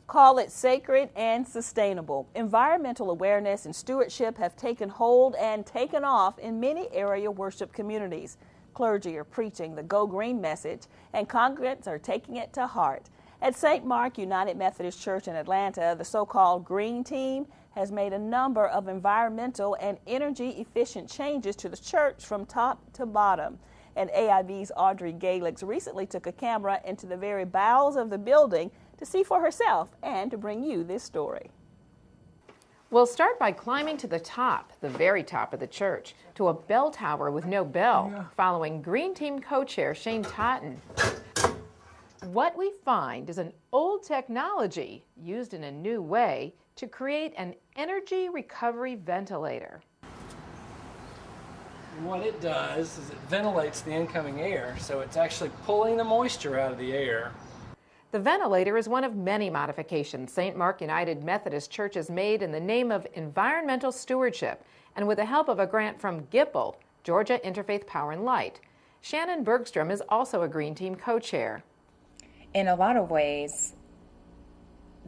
Call it sacred and sustainable. Environmental awareness and stewardship have taken hold and taken off in many area worship communities. Clergy are preaching the Go Green message, and congregants are taking it to heart. At St. Mark United Methodist Church in Atlanta, the so-called Green Team has made a number of environmental and energy-efficient changes to the church from top to bottom. And AIB's Audrey Galix recently took a camera into the very bowels of the building to see for herself and to bring you this story. We'll start by climbing to the top, the very top of the church, to a bell tower with no bell, following Green Team co-chair Shane Totten. What we find is an old technology used in a new way to create an energy recovery ventilator. What it does is it ventilates the incoming air, so it's actually pulling the moisture out of the air. The ventilator is one of many modifications St. Mark United Methodist Church has made in the name of environmental stewardship and with the help of a grant from GIPL, Georgia Interfaith Power and Light. Shannon Bergstrom is also a Green Team co-chair. In a lot of ways,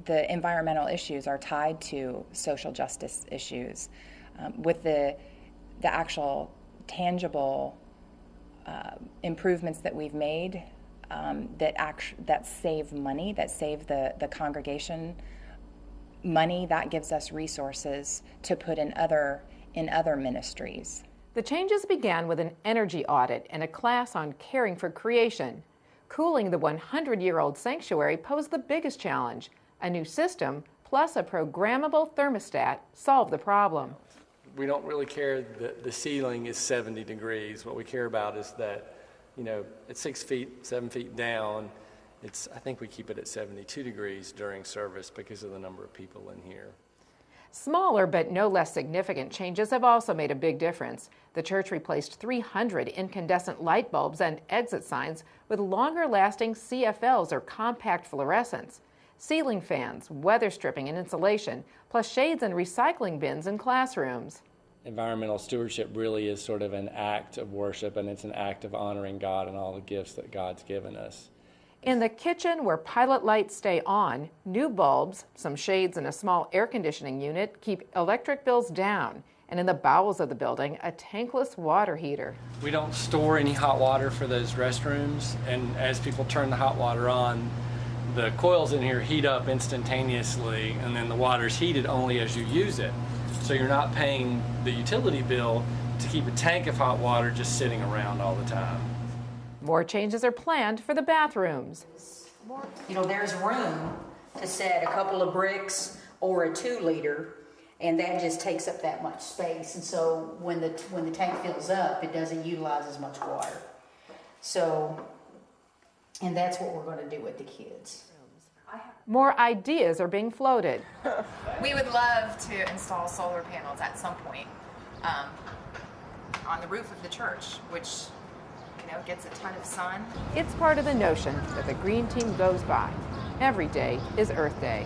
the environmental issues are tied to social justice issues. With the actual tangible improvements that we've made, that save money, that save the congregation money, that gives us resources to put in other ministries. The changes began with an energy audit and a class on caring for creation. Cooling the 100-year-old sanctuary posed the biggest challenge. A new system plus a programmable thermostat solved the problem. We don't really care that the ceiling is 70 degrees. What we care about is that, at 6 feet, 7 feet down, I think we keep it at 72 degrees during service because of the number of people in here. Smaller but no less significant changes have also made a big difference. The church replaced 300 incandescent light bulbs and exit signs with longer-lasting CFLs or compact fluorescents, ceiling fans, weather stripping and insulation, plus shades and recycling bins in classrooms. Environmental stewardship really is sort of an act of worship, and it's an act of honoring God and all the gifts that God's given us. In the kitchen, where pilot lights stay on, new bulbs, some shades, and a small air conditioning unit keep electric bills down. And in the bowels of the building, a tankless water heater. We don't store any hot water for those restrooms, and as people turn the hot water on, the coils in here heat up instantaneously, and then the water's heated only as you use it. So you're not paying the utility bill to keep a tank of hot water just sitting around all the time. More changes are planned for the bathrooms. There's room to set a couple of bricks or a 2-liter, and that just takes up that much space. And so when the tank fills up, it doesn't utilize as much water. And that's what we're going to do with the kids. More ideas are being floated. We would love to install solar panels at some point on the roof of the church, which gets a ton of sun. It's part of the notion that the Green Team goes by. Every day is Earth Day.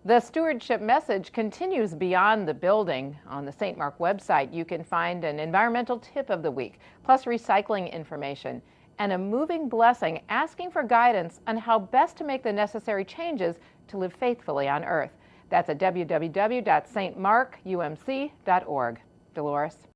The stewardship message continues beyond the building. On the St. Mark website, you can find an environmental tip of the week, plus recycling information, and a moving blessing asking for guidance on how best to make the necessary changes to live faithfully on earth. That's at www.stmarkumc.org. Dolores.